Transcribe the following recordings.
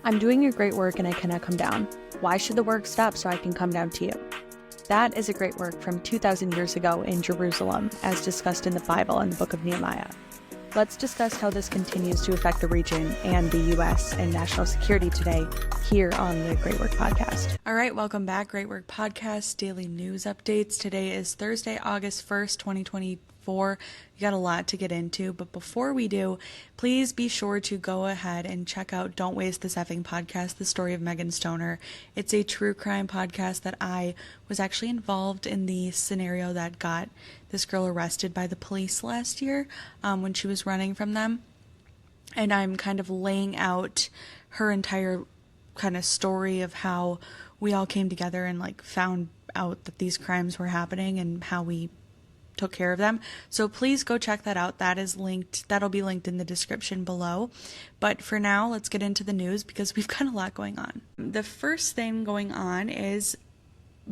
I'm doing your great work and I cannot come down. Why should the work stop so I can come down to you? That is a great work from 2,000 years ago in Jerusalem, as discussed in the Bible and the book of Nehemiah. Let's discuss how this continues to affect the region and the U.S. and national security today here on the Great Work Podcast. All right, welcome back, Great Work Podcast, daily news updates. Today is Thursday, August 1st, 2024. We got a lot to get into, but before we do, please be sure to go ahead and check out Don't Waste This Effing Podcast, the story of Megan Stoner. It's a true crime podcast that I was actually involved in the scenario that got this girl arrested by the police last year when she was running from them. And I'm kind of laying out her entire kind of story of how we all came together and found out that these crimes were happening and how we took care of them. So please go check that out. That'll be linked in the description below. But for now, let's get into the news because we've got a lot going on. The first thing going on is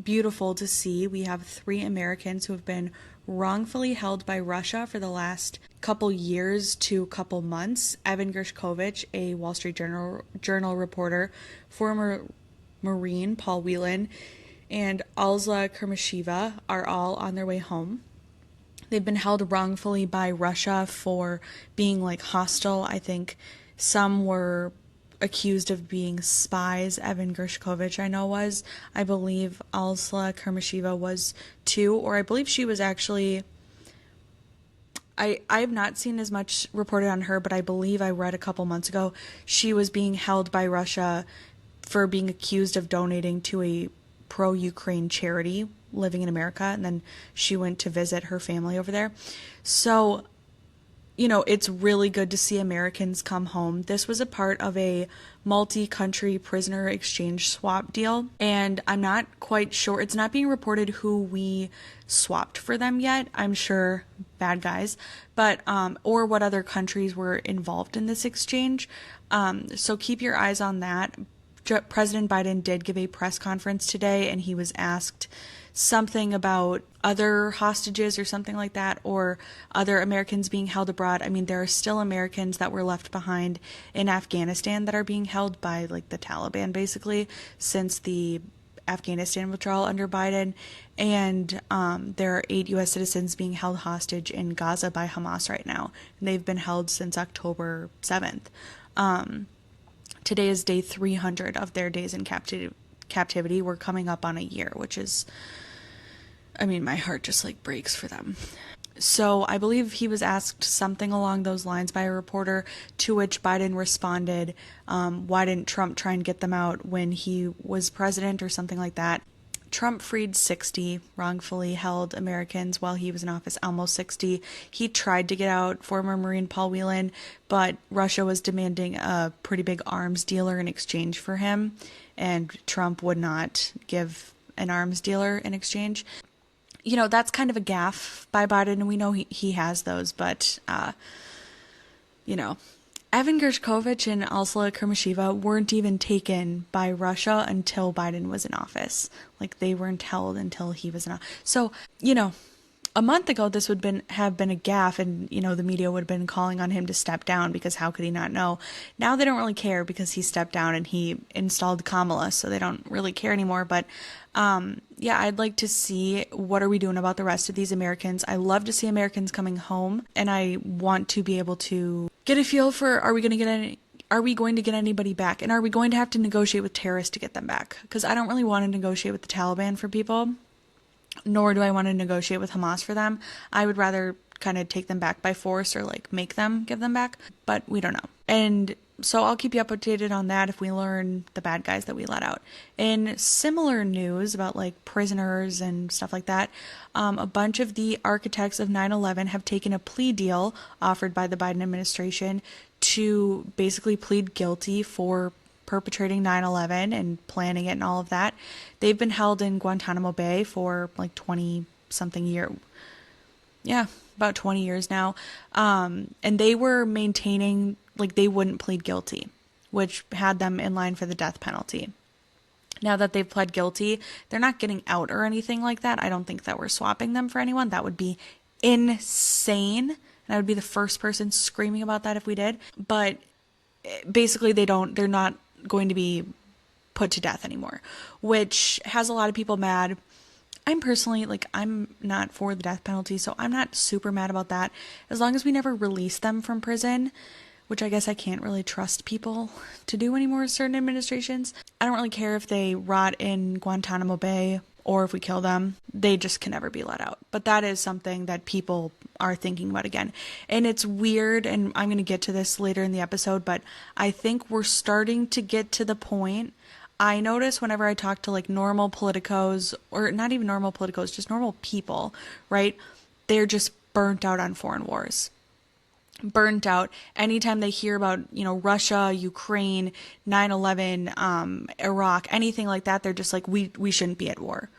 beautiful to see. We have 3 Americans who have been wrongfully held by Russia for the last couple years to couple months. Evan Gershkovich, a Wall Street Journal reporter, former Marine Paul Whelan, and Alza Kermasheva are all on their way home. They've been held wrongfully by Russia for being hostile. I think some were accused of being spies. Evan Gershkovich, I know, was. I believe Alza Kermasheva was too, or I believe she was actually. I have not seen as much reported on her, but I believe I read a couple months ago she was being held by Russia for being accused of donating to a pro-Ukraine charity living in America, and then she went to visit her family over there. So, it's really good to see Americans come home. This was a part of a multi-country prisoner exchange swap deal, and I'm not quite sure. It's not being reported who we swapped for them yet. I'm sure bad guys, but or what other countries were involved in this exchange. So keep your eyes on that. President Biden did give a press conference today, and he was asked something about other hostages or something like that, or other Americans being held abroad. I mean, there are still Americans that were left behind in Afghanistan that are being held by the Taliban, basically, since the Afghanistan withdrawal under Biden. And there are 8 U.S. citizens being held hostage in Gaza by Hamas right now. And they've been held since October 7th. Today is day 300 of their days in captivity. We're coming up on a year, which is, my heart just breaks for them. So I believe he was asked something along those lines by a reporter, to which Biden responded, why didn't Trump try and get them out when he was president, or something like that. Trump freed 60 wrongfully held Americans while he was in office, almost 60. He tried to get out former Marine Paul Whelan, but Russia was demanding a pretty big arms dealer in exchange for him, and Trump would not give an arms dealer in exchange. That's kind of a gaffe by Biden, and we know he has those, but, Evan Gershkovich and Alza Kermasheva weren't even taken by Russia until Biden was in office. They weren't held until he was in office. So, a month ago, this would have been a gaffe, and, the media would have been calling on him to step down because how could he not know? Now they don't really care because he stepped down and he installed Kamala, so they don't really care anymore. But, I'd like to see what are we doing about the rest of these Americans. I love to see Americans coming home, and I want to be able to get a feel for, are we going to get anybody back? And are we going to have to negotiate with terrorists to get them back? Because I don't really want to negotiate with the Taliban for people, nor do I want to negotiate with Hamas for them. I would rather kind of take them back by force or make them give them back, but we don't know. And so I'll keep you updated on that if we learn the bad guys that we let out. In similar news about prisoners and stuff like that, a bunch of the architects of 9/11 have taken a plea deal offered by the Biden administration to basically plead guilty for perpetrating 9/11 and planning it and all of that. They've been held in Guantanamo Bay for 20-something years. Yeah, about 20 years now. And they were maintaining they wouldn't plead guilty, which had them in line for the death penalty. Now that they've pled guilty, they're not getting out or anything like that. I don't think that we're swapping them for anyone. That would be insane. And I would be the first person screaming about that if we did. But basically they're not going to be put to death anymore, which has a lot of people mad. I'm personally, I'm not for the death penalty, so I'm not super mad about that. As long as we never release them from prison, which I guess I can't really trust people to do anymore with certain administrations. I don't really care if they rot in Guantanamo Bay or if we kill them. They just can never be let out. But that is something that people are thinking about again. And it's weird, and I'm going to get to this later in the episode, but I think we're starting to get to the point. I notice whenever I talk to normal politicos, or not even normal politicos, just normal people, right? They're just burnt out on foreign wars. Burnt out anytime they hear about, Russia, Ukraine, 9/11, Iraq, anything like that. They're just like, we shouldn't be at war.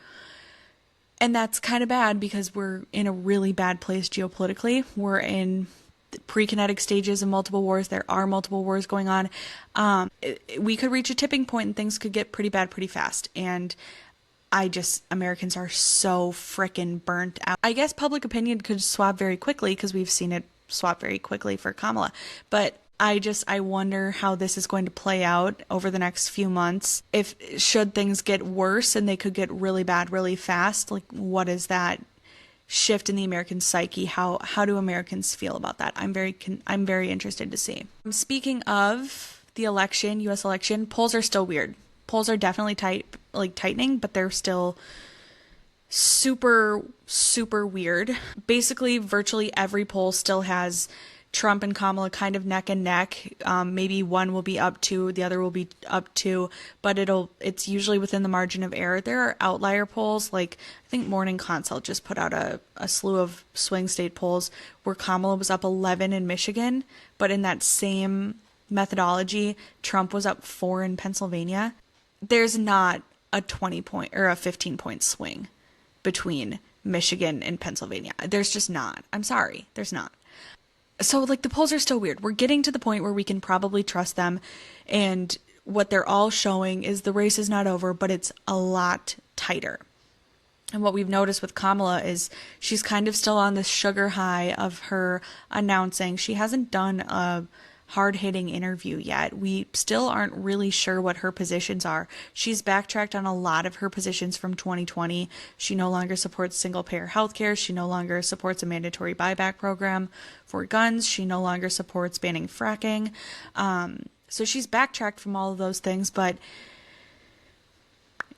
And that's kind of bad because we're in a really bad place geopolitically. We're in pre-kinetic stages of multiple wars. There are multiple wars going on. We could reach a tipping point and things could get pretty bad pretty fast. And Americans are so freaking burnt out. I guess public opinion could swap very quickly because we've seen it swap very quickly for Kamala. But I wonder how this is going to play out over the next few months. Should things get worse and they could get really bad really fast, what is that shift in the American psyche? How do Americans feel about that? I'm very interested to see. Speaking of the election, US election, polls are still weird. Polls are definitely tightening, but they're still super, super weird. Basically, virtually every poll still has Trump and Kamala kind of neck and neck. Maybe one will be up 2, the other will be up 2, but it's usually within the margin of error. There are outlier polls, I think Morning Consult just put out a slew of swing state polls where Kamala was up 11 in Michigan, but in that same methodology, Trump was up 4 in Pennsylvania. There's not a 20-point or a 15-point swing between Michigan and Pennsylvania. There's just not. I'm sorry. There's not. So the polls are still weird. We're getting to the point where we can probably trust them. And what they're all showing is the race is not over, but it's a lot tighter. And what we've noticed with Kamala is she's kind of still on this sugar high of her announcing. She hasn't done a hard-hitting interview yet. We still aren't really sure what her positions are. She's backtracked on a lot of her positions from 2020. She no longer supports single-payer healthcare. She no longer supports a mandatory buyback program for guns. She no longer supports banning fracking. So she's backtracked from all of those things, but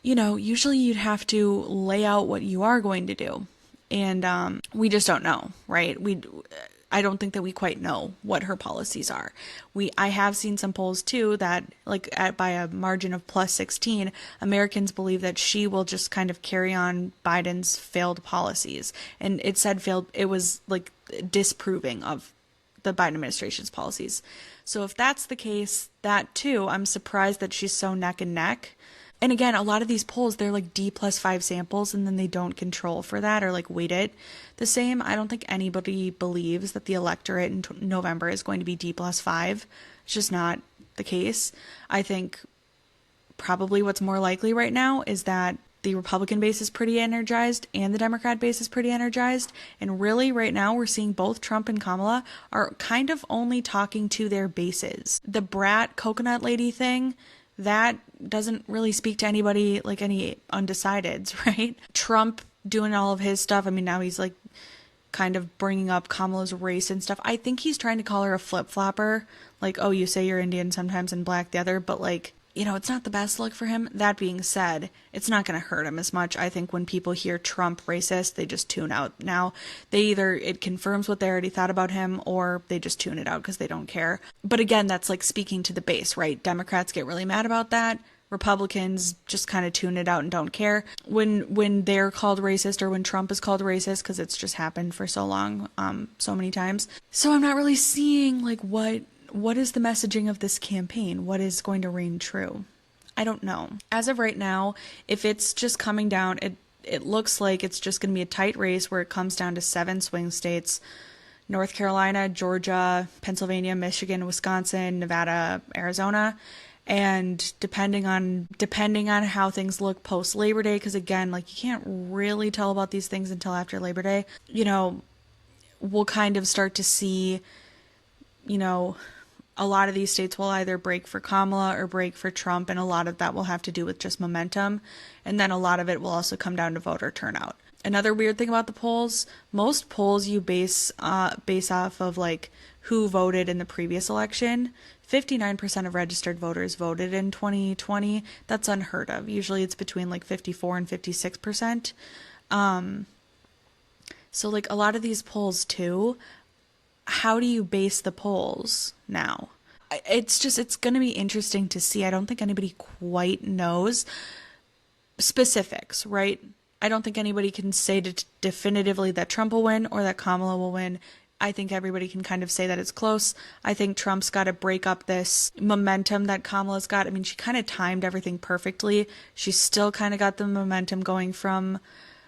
usually you'd have to lay out what you are going to do. And we just don't know, right? I don't think that we quite know what her policies are. I have seen some polls too that by a margin of plus 16, Americans believe that she will just kind of carry on Biden's failed policies. And it said failed, it was disproving of the Biden administration's policies. So if that's the case, that too, I'm surprised that she's so neck and neck. And again, a lot of these polls, they're D+5 samples, and then they don't control for that or weight it the same. I don't think anybody believes that the electorate in November is going to be D+5. It's just not the case. I think probably what's more likely right now is that the Republican base is pretty energized and the Democrat base is pretty energized. And really right now we're seeing both Trump and Kamala are kind of only talking to their bases. The brat coconut lady thing, that doesn't really speak to anybody, any undecideds, right? Trump doing all of his stuff. I mean, now he's kind of bringing up Kamala's race and stuff. I think he's trying to call her a flip-flopper. Oh, you say you're Indian sometimes and black the other, but it's not the best look for him. That being said, it's not going to hurt him as much. I think when people hear Trump racist, they just tune out. Now, it confirms what they already thought about him, or they just tune it out because they don't care. But again, that's speaking to the base, right? Democrats get really mad about that. Republicans just kind of tune it out and don't care when they're called racist or when Trump is called racist, because it's just happened for so long, so many times. So I'm not really seeing what is the messaging of this campaign? What is going to reign true? I don't know. As of right now, if it's just coming down, it looks like it's just going to be a tight race where it comes down to 7 swing states: North Carolina, Georgia, Pennsylvania, Michigan, Wisconsin, Nevada, Arizona. And depending on how things look post Labor Day, because again, you can't really tell about these things until after Labor Day, we'll kind of start to see, a lot of these states will either break for Kamala or break for Trump, and a lot of that will have to do with just momentum. And then a lot of it will also come down to voter turnout. Another weird thing about the polls, most polls you base off of like who voted in the previous election. 59% of registered voters voted in 2020. That's unheard of. Usually it's between like 54 and 56%. So like a lot of these polls too, how do you base the polls now? It's going to be interesting to see. I don't think anybody quite knows specifics, right? I don't think anybody can say definitively that Trump will win or that Kamala will win. I think everybody can kind of say that it's close. I think Trump's got to break up this momentum that Kamala's got. I mean, she kind of timed everything perfectly. She's still kind of got the momentum going from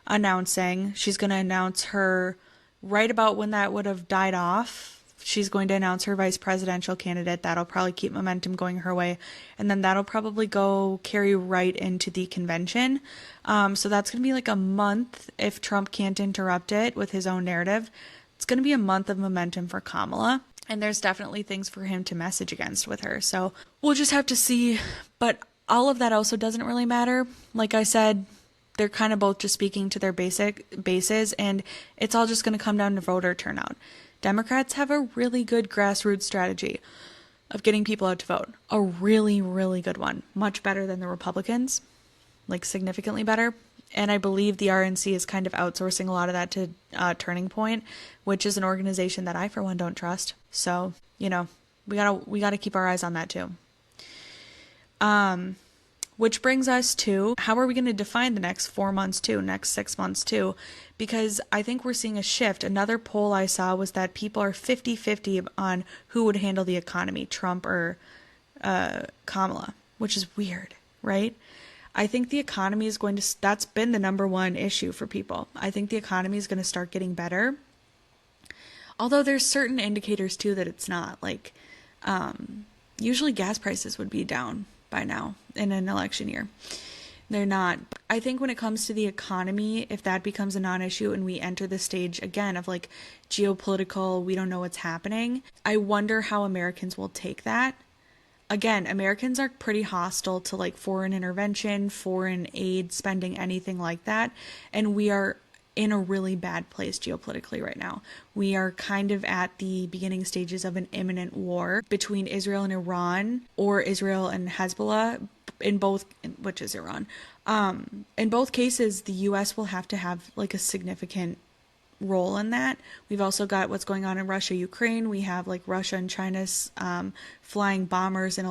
announcing. She's going to announce her right about when that would have died off. She's going to announce her vice presidential candidate. That'll probably keep momentum going her way. And then that'll probably carry right into the convention. So that's going to be like a month if Trump can't interrupt it with his own narrative. It's going to be a month of momentum for Kamala. And there's definitely things for him to message against with her. So we'll just have to see. But all of that also doesn't really matter. Like I said, they're kind of both just speaking to their bases. And it's all just going to come down to voter turnout. Democrats have a really good grassroots strategy of getting people out to vote. A really, really good one. Much better than the Republicans. Like significantly better. And I believe the RNC is kind of outsourcing a lot of that to Turning Point, which is an organization that I, for one, don't trust. So, we gotta keep our eyes on that too. Which brings us to, how are we going to define the next 4 months too, next 6 months too? Because I think we're seeing a shift. Another poll I saw was that people are 50-50 on who would handle the economy, Trump or Kamala, which is weird, right? I think the economy is that's been the number one issue for people. I think the economy is going to start getting better. Although there's certain indicators too that it's not. Like, usually gas prices would be down by now in an election year. They're not. I think when it comes to the economy, if that becomes a non-issue and we enter the stage again of like geopolitical, we don't know what's happening, I wonder how Americans will take that. Again, Americans are pretty hostile to like foreign intervention, foreign aid, spending, anything like that. And we are in a really bad place geopolitically right now. We are kind of at the beginning stages of an imminent war between Israel and Iran, or Israel and Hezbollah, which is Iran. In both cases, the U.S. will have to have like a significant role in that. We've also got what's going on in Russia, Ukraine. We have like Russia and China's flying bombers in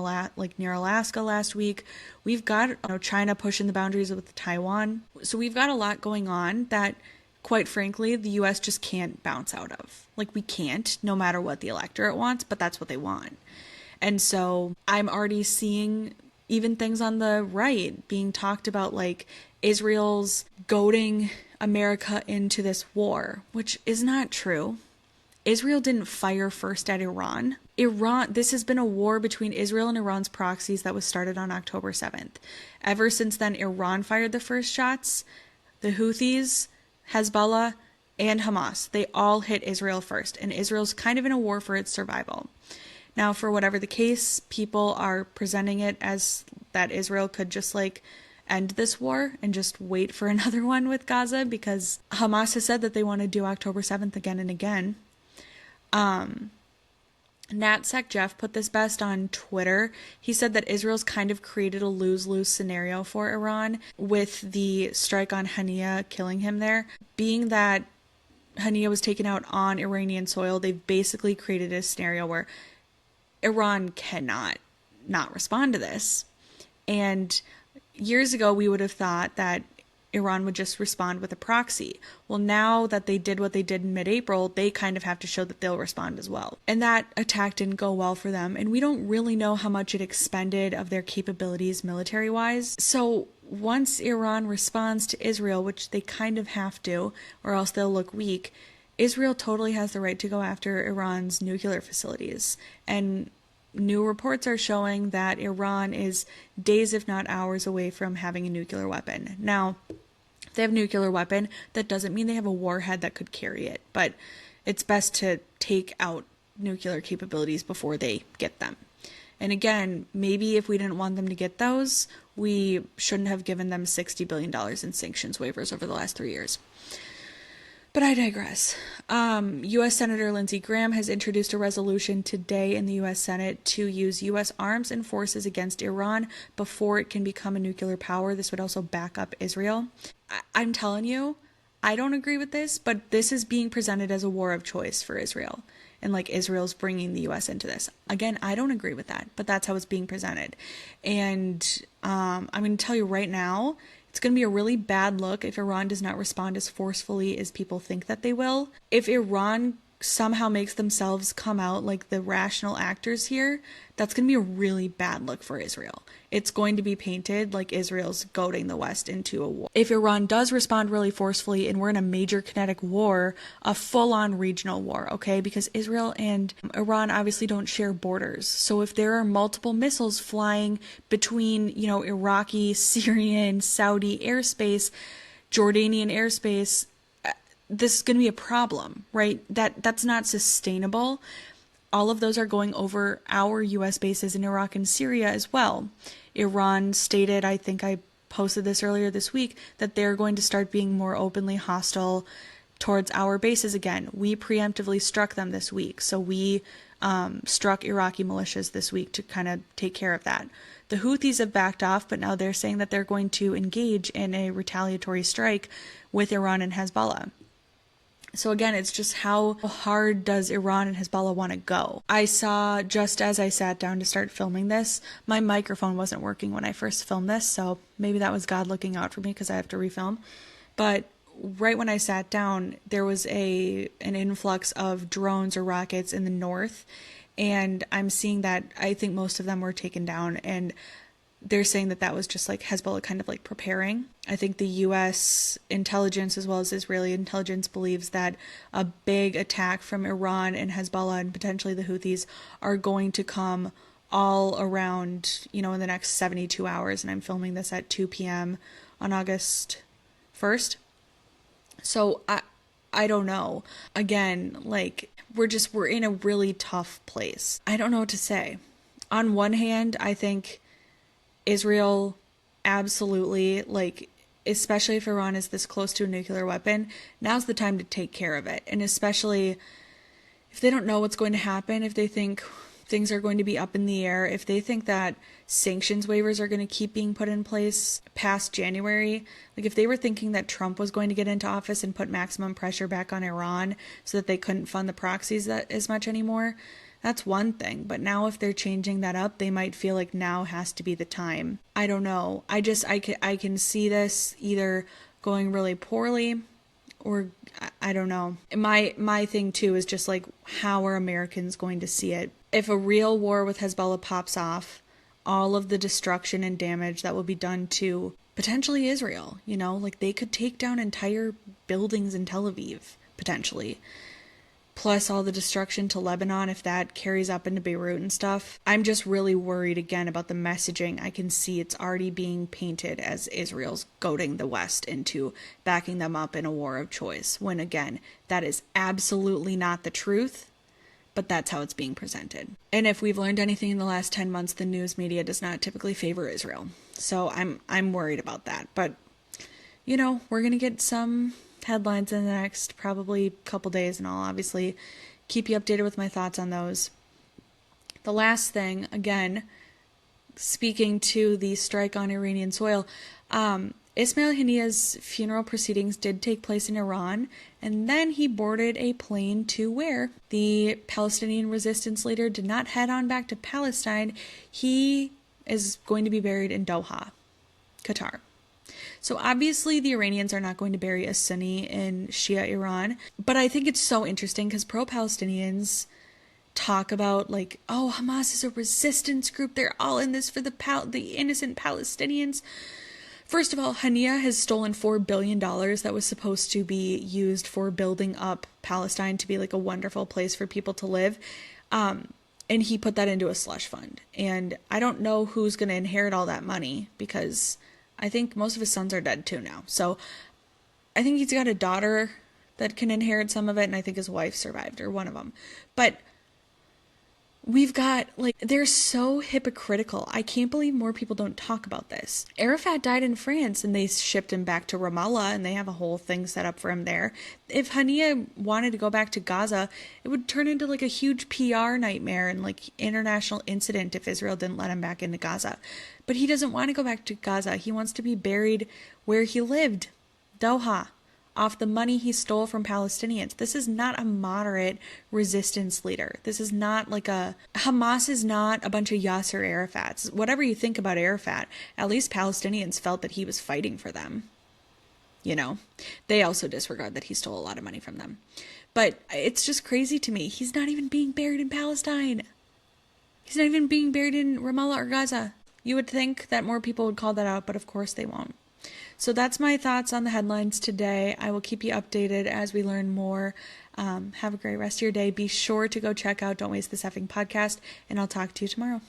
near Alaska last week. We've got China pushing the boundaries with Taiwan. So we've got a lot going on that, quite frankly, the U.S. just can't bounce out of. Like, we can't, no matter what the electorate wants, but that's what they want. And so I'm already seeing even things on the right being talked about, like Israel's goading America into this war, which is not true. Israel didn't fire first at Iran. This has been a war between Israel and Iran's proxies that was started on October 7th. Ever since then, Iran fired the first shots. The Houthis, Hezbollah, and Hamas, they all hit Israel first, and Israel's kind of in a war for its survival. Now, for whatever the case, people are presenting it as that Israel could just like end this war and just wait for another one with Gaza, because Hamas has said that they want to do October 7th again and again. NatSec Jeff put this best on Twitter. He said that Israel's kind of created a lose-lose scenario for Iran with the strike on Hania, killing him there. Being that Hania was taken out on Iranian soil, they've basically created a scenario where Iran cannot not respond to this. And years ago, we would have thought that Iran would just respond with a proxy. Well, now that they did what they did in mid-April, they kind of have to show that they'll respond as well. And that attack didn't go well for them. And we don't really know how much it expended of their capabilities military-wise. So once Iran responds to Israel, which they kind of have to, or else they'll look weak, Israel totally has the right to go after Iran's nuclear facilities. And new reports are showing that Iran is days, if not hours, away from having a nuclear weapon. Now, if they have a nuclear weapon, that doesn't mean they have a warhead that could carry it. But it's best to take out nuclear capabilities before they get them. And again, maybe if we didn't want them to get those, we shouldn't have given them $60 billion in sanctions waivers over the last 3 years. But I digress. U.S. Senator Lindsey Graham has introduced a resolution today in the U.S. Senate to use U.S. arms and forces against Iran before it can become a nuclear power. This would also back up Israel. I'm telling you, I don't agree with this, but this is being presented as a war of choice for Israel. And like Israel's bringing the U.S. into this. Again, I don't agree with that, but that's how it's being presented. And I'm going to tell you right now, it's going to be a really bad look if Iran does not respond as forcefully as people think that they will. If Iran somehow makes themselves come out like the rational actors here, that's going to be a really bad look for Israel. It's going to be painted like Israel's goading the West into a war. If Iran does respond really forcefully and we're in a major kinetic war, a full-on regional war, okay? Because Israel and Iran obviously don't share borders. So if there are multiple missiles flying between, Iraqi, Syrian, Saudi airspace, Jordanian airspace, this is going to be a problem, right? That's not sustainable. All of those are going over our U.S. bases in Iraq and Syria as well. Iran stated, I think I posted this earlier this week, that they're going to start being more openly hostile towards our bases again. We preemptively struck them this week. So we struck Iraqi militias this week to kind of take care of that. The Houthis have backed off, but now they're saying that they're going to engage in a retaliatory strike with Iran and Hezbollah. So again, it's just how hard does Iran and Hezbollah want to go? I saw, just as I sat down to start filming this, my microphone wasn't working when I first filmed this, so maybe that was God looking out for me because I have to refilm. But right when I sat down, there was an influx of drones or rockets in the north, and I'm seeing that I think most of them were taken down, and they're saying that was just like Hezbollah kind of like preparing. I think the U.S. intelligence as well as Israeli intelligence believes that a big attack from Iran and Hezbollah and potentially the Houthis are going to come all around, in the next 72 hours. And I'm filming this at 2 p.m. on August 1st. So I don't know. Again, like we're in a really tough place. I don't know what to say. On one hand, I think Israel absolutely, especially if Iran is this close to a nuclear weapon, now's the time to take care of it. And especially if they don't know what's going to happen, if they think things are going to be up in the air, if they think that sanctions waivers are going to keep being put in place past January, like if they were thinking that Trump was going to get into office and put maximum pressure back on Iran so that they couldn't fund the proxies as much anymore, that's one thing. But now if they're changing that up, they might feel like now has to be the time. I don't know. I can see this either going really poorly or I don't know. My thing too is just like, how are Americans going to see it? If a real war with Hezbollah pops off, all of the destruction and damage that will be done to potentially Israel, they could take down entire buildings in Tel Aviv, potentially. Plus all the destruction to Lebanon if that carries up into Beirut and stuff. I'm just really worried again about the messaging. I can see it's already being painted as Israel's goading the West into backing them up in a war of choice, when again, that is absolutely not the truth, but that's how it's being presented. And if we've learned anything in the last 10 months, the news media does not typically favor Israel. So I'm worried about that. But, we're going to get some headlines in the next probably couple days, and I'll obviously keep you updated with my thoughts on those. The last thing, again, speaking to the strike on Iranian soil, Ismail Hania's funeral proceedings did take place in Iran, and then he boarded a plane to where the Palestinian resistance leader did not head on back to Palestine. He is going to be buried in Doha, Qatar. So obviously the Iranians are not going to bury a Sunni in Shia Iran, but I think it's so interesting because pro-Palestinians talk about Hamas is a resistance group. They're all in this for the innocent Palestinians. First of all, Hania has stolen $4 billion that was supposed to be used for building up Palestine to be like a wonderful place for people to live. And he put that into a slush fund. And I don't know who's going to inherit all that money because I think most of his sons are dead too now. So I think he's got a daughter that can inherit some of it, and I think his wife survived, or one of them. But We've got, they're so hypocritical. I can't believe more people don't talk about this. Arafat died in France and they shipped him back to Ramallah and they have a whole thing set up for him there. If Hania wanted to go back to Gaza, it would turn into a huge PR nightmare and international incident if Israel didn't let him back into Gaza. But he doesn't want to go back to Gaza. He wants to be buried where he lived, Doha, off the money he stole from Palestinians. This is not a moderate resistance leader. This is not Hamas is not a bunch of Yasser Arafats. Whatever you think about Arafat, at least Palestinians felt that he was fighting for them. They also disregard that he stole a lot of money from them. But it's just crazy to me. He's not even being buried in Palestine. He's not even being buried in Ramallah or Gaza. You would think that more people would call that out, but of course they won't. So that's my thoughts on the headlines today. I will keep you updated as we learn more. Have a great rest of your day. Be sure to go check out Don't Waste This Effing Podcast, and I'll talk to you tomorrow.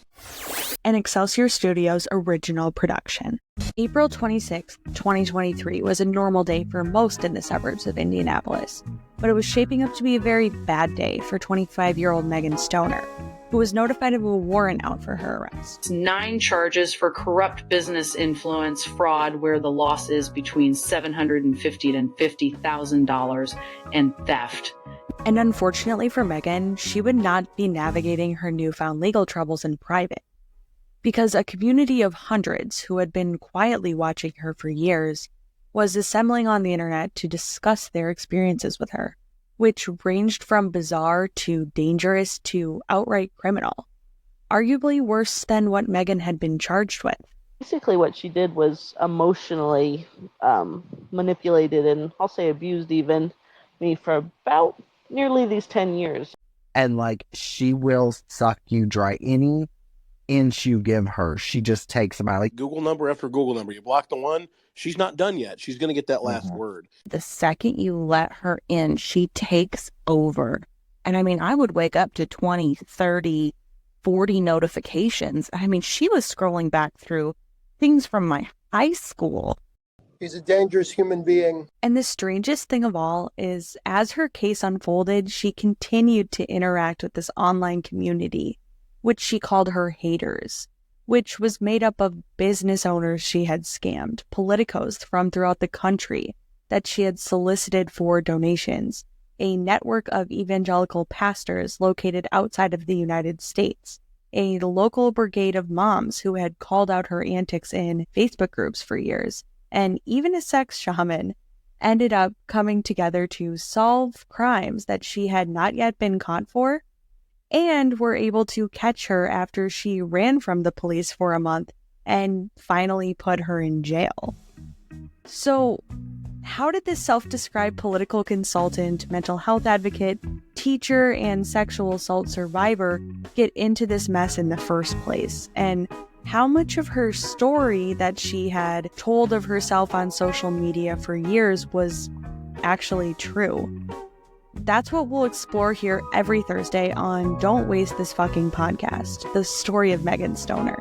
An Excelsior Studios original production. April 26, 2023 was a normal day for most in the suburbs of Indianapolis, but it was shaping up to be a very bad day for 25-year-old Megan Stoner, who was notified of a warrant out for her arrest. 9 charges for corrupt business influence, fraud, where the loss is between $750,000 and $50,000, and theft. And unfortunately for Megan, she would not be navigating her newfound legal troubles in private, because a community of hundreds who had been quietly watching her for years was assembling on the internet to discuss their experiences with her, which ranged from bizarre to dangerous to outright criminal, arguably worse than what Megan had been charged with. Basically what she did was emotionally manipulated and I'll say abused even me for about nearly these 10 years. And she will suck you dry. Any inch you give her, she just takes them out. Google number after Google number. You block the one, she's not done yet. She's going to get that last word. The second you let her in, she takes over. And I would wake up to 20, 30, 40 notifications. She was scrolling back through things from my high school. He's a dangerous human being. And the strangest thing of all is, as her case unfolded, she continued to interact with this online community, which she called her haters, which was made up of business owners she had scammed, politicos from throughout the country that she had solicited for donations, a network of evangelical pastors located outside of the United States, a local brigade of moms who had called out her antics in Facebook groups for years, and even a sex shaman ended up coming together to solve crimes that she had not yet been caught for, and were able to catch her after she ran from the police for a month and finally put her in jail. So, how did this self-described political consultant, mental health advocate, teacher, and sexual assault survivor get into this mess in the first place? And how much of her story that she had told of herself on social media for years was actually true? That's what we'll explore here every Thursday on Don't Waste This Fucking Podcast, the story of Megan Stoner.